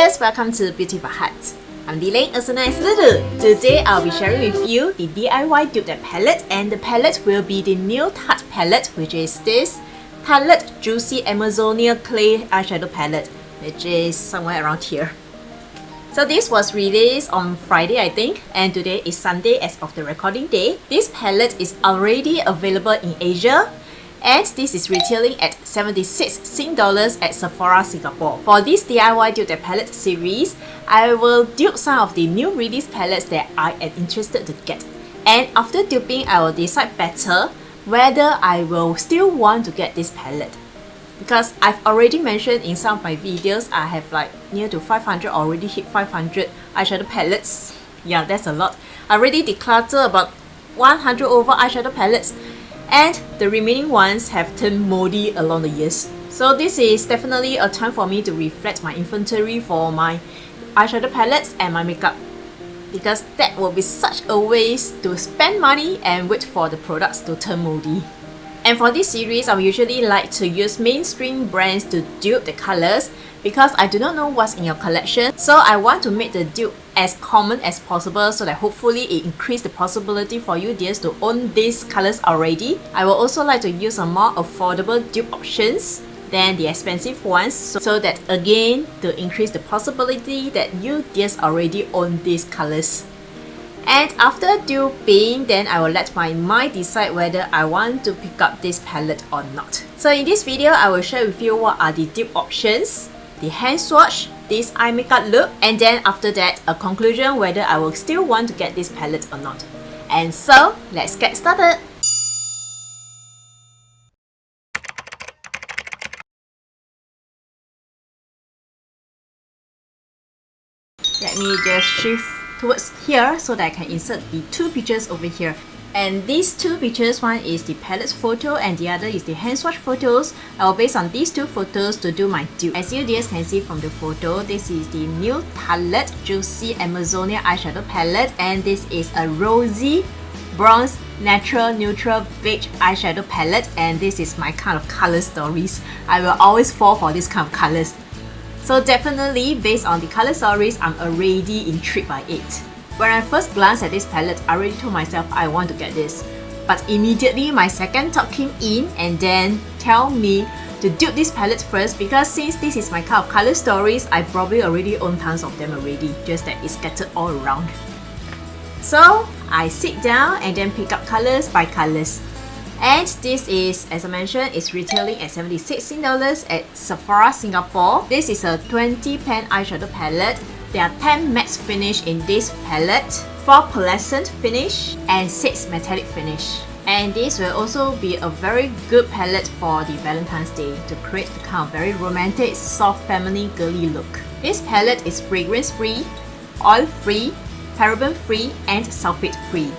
dears, welcome to Beautiful Heart. I'm Leng, also known as Lulu. Today I'll be sharing with you the DIY Dupe palette, and the palette will be the new Tarte palette, which is this Tartelette Juicy Amazonia Clay Eyeshadow Palette, which is somewhere around here. So this was released on Friday, I think, and today is Sunday as of the recording day. This palette is already available in Asia, and this is retailing at 76 Sing dollars at Sephora Singapore. For this DIY Dupe palette series, I will dupe some of the new release palettes that I am interested to get. And after duping, I will decide better whether I will still want to get this palette. Because I've already mentioned in some of my videos, I have like near to 500, already hit 500 eyeshadow palettes. Yeah, that's a lot. I already decluttered about 100 over eyeshadow palettes, and the remaining ones have turned moldy along the years. So this is definitely a time for me to reflect my inventory for my eyeshadow palettes and my makeup, because that will be such a waste to spend money and wait for the products to turn moldy. And for this series, I usually like to use mainstream brands to dupe the colors because I do not know what's in your collection. So I want to make the dupe as common as possible so that hopefully it increases the possibility for you dears to own these colors already. I will also like to use some more affordable dupe options than the expensive ones, so that again to increase the possibility that you dears already own these colors. And after duping, then I will let my mind decide whether I want to pick up this palette or not. So in this video, I will share with you what are the dupe options, the hand swatch, this eye makeup look, and then after that, a conclusion whether I will still want to get this palette or not. And so, let's get started! Let me just shift towards here so that I can insert the two pictures over here. And these two pictures, one is the palette photo and the other is the hand swatch photos. I will base on these two photos to do my dupe. As you dears can see from the photo, this is the new Tartelette Juicy Amazonia Eyeshadow Palette, and this is a rosy, bronze, natural, neutral, beige eyeshadow palette, and this is my kind of color stories. I will always fall for this kind of colors. So definitely, based on the color stories, I'm already intrigued by it. When I first glanced at this palette, I already told myself I want to get this. But immediately my second thought came in and then tell me to dupe this palette first, because since this is my kind of color stories, I probably already own tons of them already, just that it's scattered all around. So I sit down and then pick up colors by colors. And this is, as I mentioned, is retailing at 76 Sing dollars at Sephora Singapore. This is a 20 pan eyeshadow palette. There are 10 matte finish in this palette, 4 pearlescent finish, and 6 metallic finish. And this will also be a very good palette for the Valentine's Day to create the kind of very romantic, soft, feminine, girly look. This palette is fragrance free, oil free, paraben free, and sulfate free.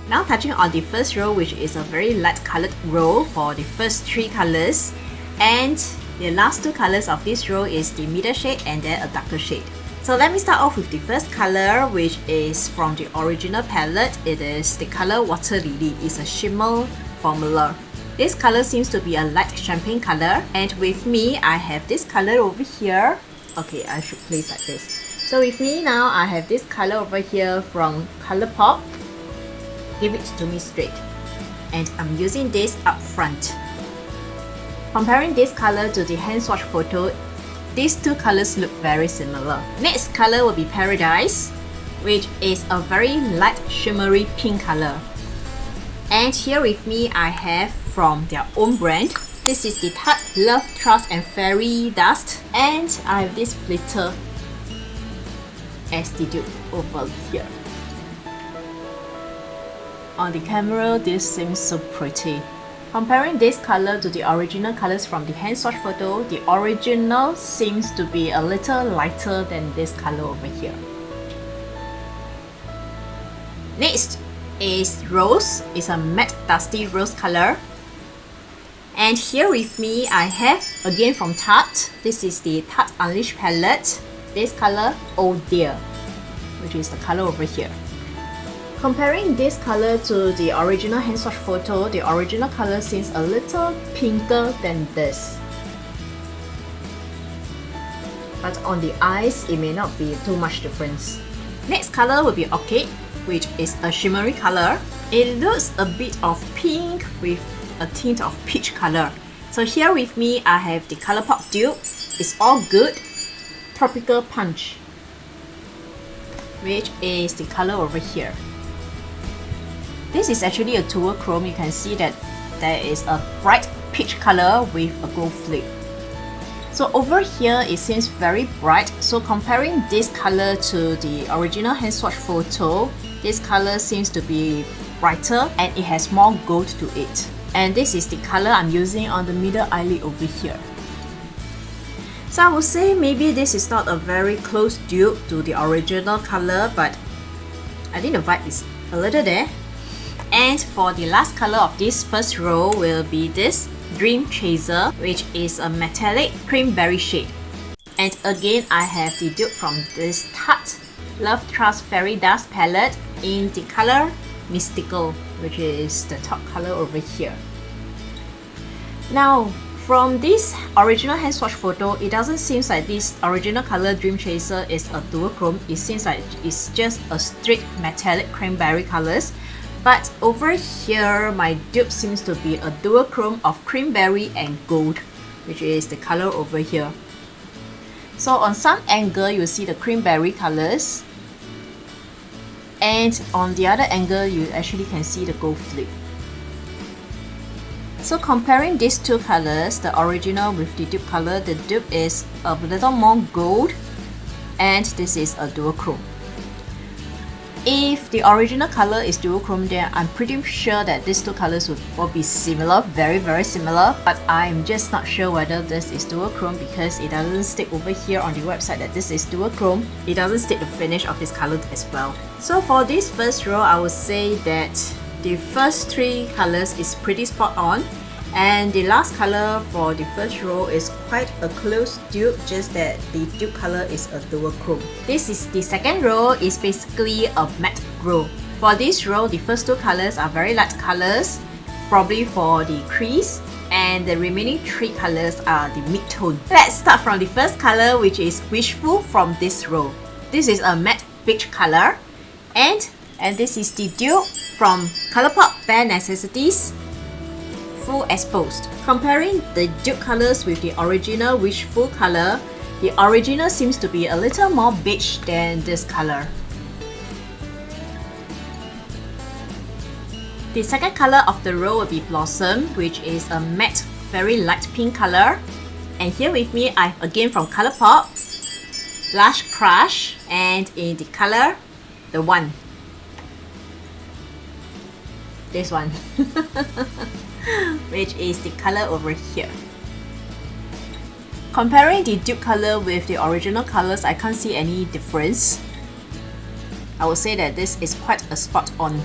Now touching on the first row, which is a very light colored row for the first 3 colors, and the last 2 colors of this row is the middle shade and then a darker shade. So let me start off with the first color, which is from the original palette. It is the color Water Lily. It's a shimmer formula. This color seems to be a light champagne color, and with me I have this color over here. Okay, I should place like this. So with me now, I have this color over here from Colourpop. Give it to me straight, and I'm using this up front. Comparing this color to the hand swatch photo, these two colors look very similar. Next color will be Paradise, which is a very light shimmery pink color. And here with me I have from their own brand. This is the Tarte Love, Trust and Fairy Dust, and I have this glitter as the dupe over here. On the camera, this seems so pretty. Comparing this color to the original colors from the hand swatch photo, the original seems to be a little lighter than this color over here. Next is Rose. It's a matte dusty rose color. And here with me, I have, again from Tarte, this is the Tarte Unleashed palette. This color, Oh Dear, which is the color over here. Comparing this color to the original hand swatch photo, the original color seems a little pinker than this. But on the eyes, it may not be too much difference. Next color will be Orchid, which is a shimmery color. It looks a bit of pink with a tint of peach color. So here with me, I have the Colourpop dupe. It's All Good Tropical Punch, which is the color over here. This is actually a duochrome. You can see that there is a bright peach color with a gold flake. So over here, it seems very bright. So comparing this color to the original hand swatch photo, this color seems to be brighter and it has more gold to it. And this is the color I'm using on the middle eyelid over here. So I would say maybe this is not a very close dupe to the original color, but I think the vibe is a little there. And for the last color of this first row will be this Dream Chaser, which is a metallic creamberry shade. And again, I have the dupe from this Tarte Love Trust Fairy Dust palette in the color Mystical, which is the top color over here. Now, from this original hand swatch photo, it doesn't seem like this original color Dream Chaser is a duochrome. It seems like it's just a straight metallic cranberry colors. But over here, my dupe seems to be a duochrome of creamberry and gold, which is the color over here. So on some angle, you see the creamberry colors, and on the other angle, you actually can see the gold flake. So comparing these two colors, the original with the dupe color, the dupe is a little more gold, and this is a duochrome. If the original color is duochrome, then I'm pretty sure that these two colors will be similar, very similar, but I'm just not sure whether this is duochrome because it doesn't state over here on the website that this is duochrome. It doesn't state the finish of this color as well. So for this first row, I would say that the first three colors is pretty spot on, and the last color for the first row is quite a close dupe, just that the dupe color is a duochrome. This is the second row, is basically a matte row. For this row, the first two colors are very light colors, probably for the crease, and the remaining three colors are the mid-tone. Let's start from the first color, which is Wishful from this row. This is a matte beige color, and this is the dupe from Colourpop Bare Necessities Full Exposed. Comparing the dupe colors with the original Wishful color, the original seems to be a little more beige than this color. The second color of the row will be Blossom, which is a matte, very light pink color. And here with me, I've again from Colourpop, Blush Crush, and in the color, the one. This one. Which is the color over here. Comparing the dupe color with the original colors, I can't see any difference. I would say that this is quite a spot on.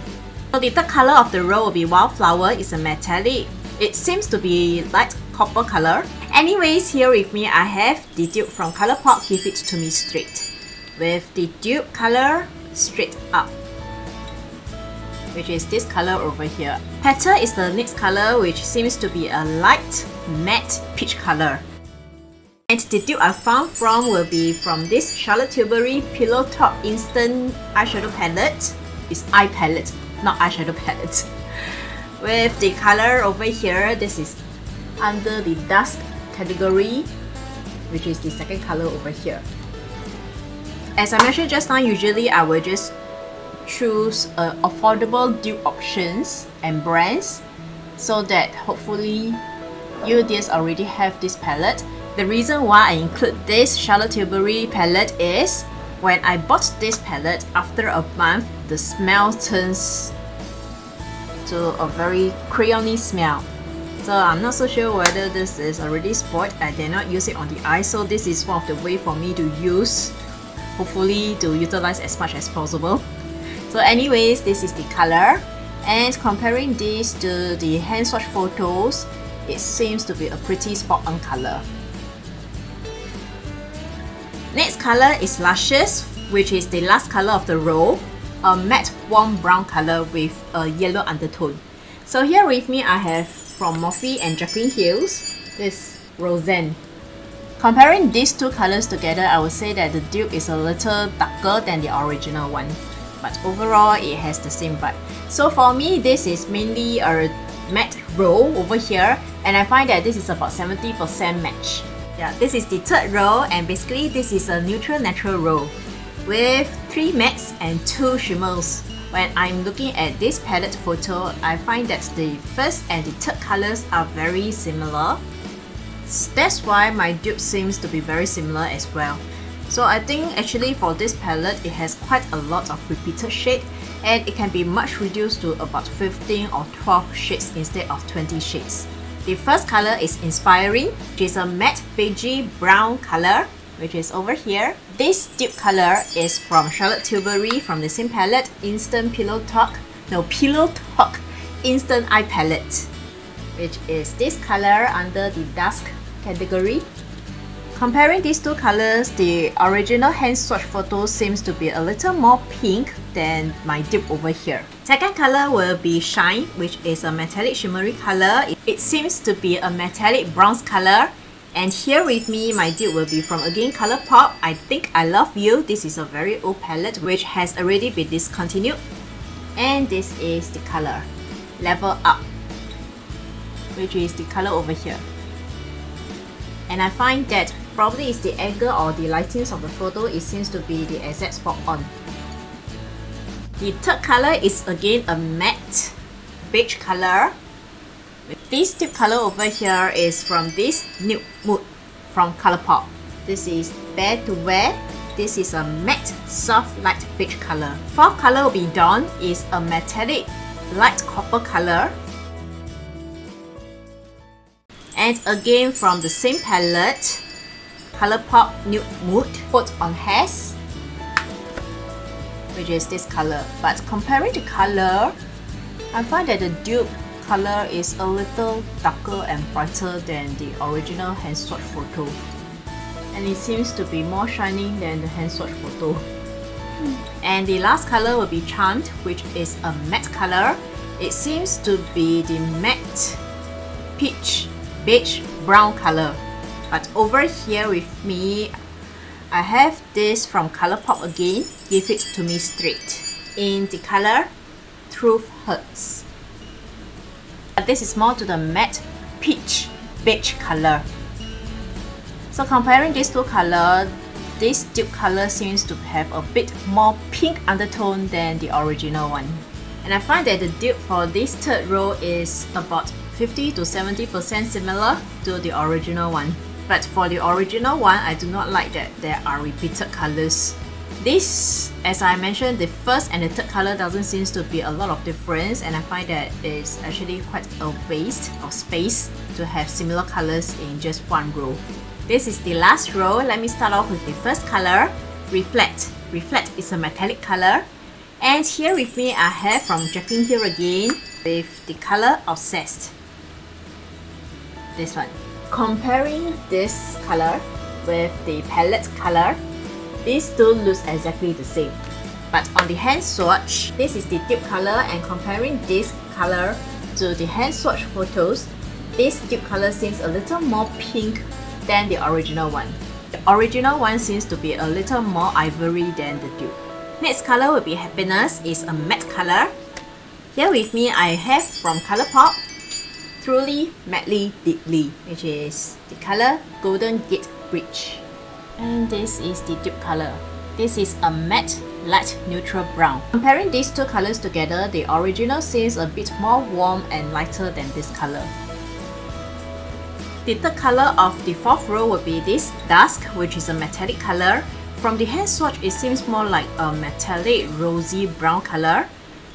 So the third color of the row will be Wildflower. It's a metallic. It seems to be light copper color. Anyways, here with me, I have the dupe from Colourpop, Give It To Me Straight, with the dupe color Straight Up, which is this color over here. Petal is the next color, which seems to be a light matte peach color. And the dupe I found from will be from this Charlotte Tilbury Pillow Talk Instant Eyeshadow Palette. It's eye palette, not eyeshadow palette. With the color over here, this is under the dusk category, which is the second color over here. As I mentioned just now, usually I will just choose affordable dupe options and brands so that hopefully you just already have this palette. The reason why I include this Charlotte Tilbury palette is when I bought this palette, after a month the smell turns to a very crayony smell. So I'm not so sure whether this is already spoiled. I did not use it on the eye, so this is one of the way for me to use, hopefully to utilize as much as possible. So anyways, this is the color, and comparing this to the hand swatch photos, it seems to be a pretty spot on color. Next color is Luscious, which is the last color of the row, a matte warm brown color with a yellow undertone. So here with me I have from Morphe and Jacqueline Hill's this Roseanne. Comparing these two colors together, I would say that the dupe is a little darker than the original one, but overall it has the same vibe. So for me, this is mainly a matte row over here, and I find that this is about 70% match. Yeah, this is the third row, and basically this is a neutral natural row with 3 mattes and 2 shimmers. When I'm looking at this palette photo, I find that the first and the third colors are very similar. That's why my dupe seems to be very similar as well. So I think actually for this palette, it has quite a lot of repeated shade, and it can be much reduced to about 15 or 12 shades instead of 20 shades. The first color is Inspiring, which is a matte beigey brown color, which is over here. This dupe color is from Charlotte Tilbury from the same palette, Pillow Talk Instant Eye Palette, which is this color under the dusk category. Comparing these two colors, the original hand swatch photo seems to be a little more pink than my dupe over here. Second color will be Shine, which is a metallic shimmery color. It seems to be a metallic bronze color. And here with me, my dupe will be from again Colourpop, I Think I Love You. This is a very old palette which has already been discontinued. And this is the color Level Up, which is the color over here. And I find that probably it's the angle or the lightings of the photo, it seems to be the exact spot on. The third color is again a matte beige color. This dupe color over here is from this Nude Mood from Colourpop. This is Bare to Wear. This is a matte soft light beige color. Fourth color will be Dawn, is a metallic light copper color. And again from the same palette, Colourpop Nude Mood Put on Hairs, which is this color. But comparing the color, I find that the dupe color is a little darker and brighter than the original hand swatch photo. And it seems to be more shining than the hand swatch photo. And the last color will be Charmed, which is a matte color. It seems to be the matte peach beige brown color. But over here with me, I have this from Colourpop again, Give It To Me Straight, in the color Truth Hurts. This is more to the matte peach beige color. So comparing these two colors, this dupe color seems to have a bit more pink undertone than the original one. And I find that the dupe for this third row is about 50 to 70% similar to the original one. But for the original one, I do not like that there are repeated colors. This, as I mentioned, the first and the third color doesn't seem to be a lot of difference, and I find that it's actually quite a waste of space to have similar colors in just one row. This is the last row. Let me start off with the first color, Reflect. Reflect is a metallic color. And here with me, I have from Jacqueline Hill again with the color Obsessed. This one. Comparing this color with the palette color, these two look exactly the same. But on the hand swatch, this is the dupe color, and comparing this color to the hand swatch photos, this dupe color seems a little more pink than the original one. The original one seems to be a little more ivory than the dupe. Next color will be Happiness, is a matte color. Here with me, I have from Colourpop, Truly, Madly, Deeply, which is the color Golden Gate Bridge. And this is the dupe color. This is a matte light neutral brown. Comparing these two colors together, the original seems a bit more warm and lighter than this color. The third color of the fourth row will be this Dusk, which is a metallic color. From the hand swatch, it seems more like a metallic rosy brown color.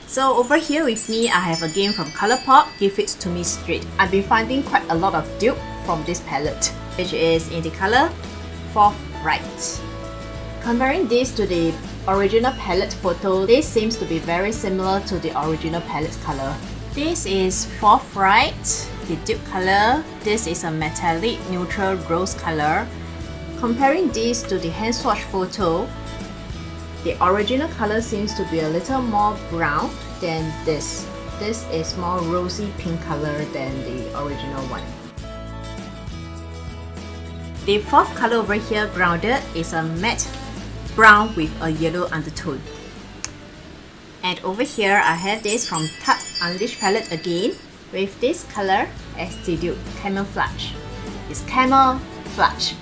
So over here with me, I have again from Colourpop, Give It To Me Straight. I've been finding quite a lot of dupe from this palette, which is in the color Forthright. Comparing this to the original palette photo, this seems to be very similar to the original palette color. This is Forthright. the dupe color. This is a metallic neutral rose color. Comparing this to the hand swatch photo, the original color seems to be a little more brown than this. This is more rosy pink color than the original one. The fourth color over here, grounded, is a matte brown with a yellow undertone. And over here, I have this from Tarte Unleashed palette again, with this color as the dupe, camouflage. It's camouflage.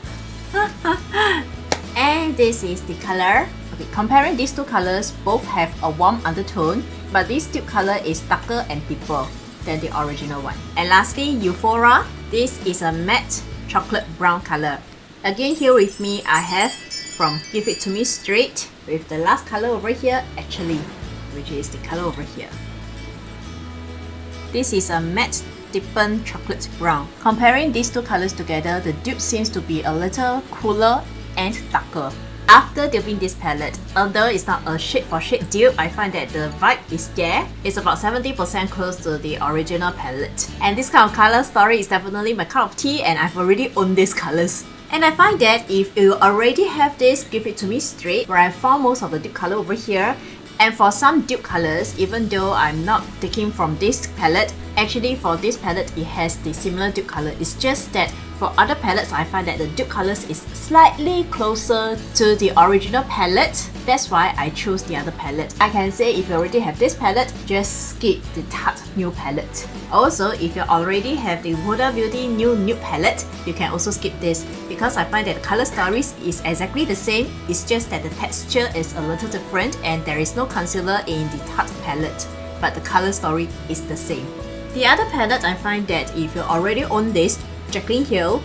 And this is the color. Okay, comparing these two colors, both have a warm undertone, but this dupe color is darker and deeper than the original one. And lastly, Euphoria. This is a matte chocolate brown color. Again, here with me, I have from Give It To Me Straight, with the last color over here, actually, which is the color over here. This is a matte deepened chocolate brown. Comparing these two colors together, the dupe seems to be a little cooler and darker. After duping this palette, although it's not a shade for shade dupe, I find that the vibe is there. It's about 70% close to the original palette. And this kind of color story is definitely my cup of tea, and I've already owned these colors. And I find that if you already have this Give It To Me Straight, where I found most of the dupe color over here, and for some dupe colors, even though I'm not taking from this palette, actually for this palette it has the similar dupe color. It's just that for other palettes, I find that the dupe colors is slightly closer to the original palette. That's why I chose the other palette. I can say if you already have this palette, just skip the Tarte new palette. Also, if you already have the Huda Beauty new nude palette, you can also skip this, because I find that the color stories is exactly the same. It's just that the texture is a little different and there is no concealer in the Tarte palette, but the color story is the same. The other palette, I find that if you already own this Jaclyn Hill,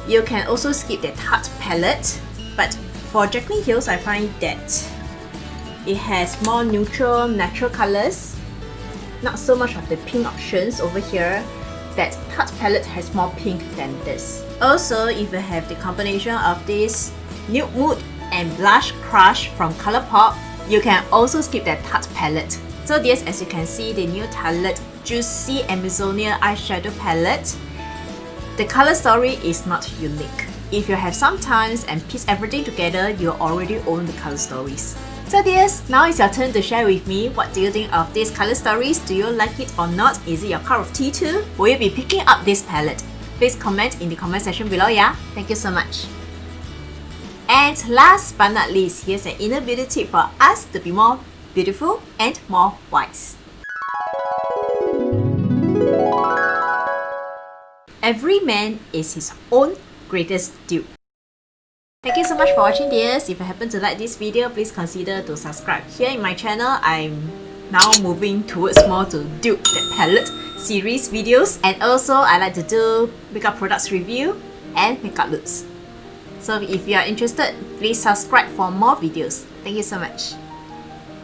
you can also skip the Tarte palette. But for Jaclyn Hill's, I find that it has more neutral, natural colors, not so much of the pink options over here. That Tarte palette has more pink than this. Also, if you have the combination of this Nude Mood and Blush Crush from Colourpop, you can also skip that Tarte palette. So this, as you can see, the new Tarte Juicy Amazonia eyeshadow palette. The color story is not unique. If you have some times and piece everything together, you already own the color stories. So dears, now it's your turn to share with me what do you think of these color stories. Do you like it or not? Is it your cup of tea too? Will you be picking up this palette? Please comment in the comment section below, yeah? Thank you so much. And last but not least, here's an inner beauty tip for us to be more beautiful and more wise. Every man is his own greatest dupe. Thank you so much for watching, dears. If you happen to like this video, please consider to subscribe. Here in my channel, I'm now moving towards more to dupe that palette series videos, and also I like to do makeup products review and makeup looks. So if you are interested, please subscribe for more videos. Thank you so much.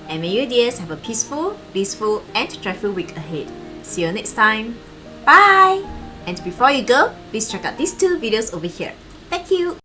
And may you dears have a peaceful, blissful and joyful week ahead. See you next time. Bye! And before you go, please check out these two videos over here. Thank you!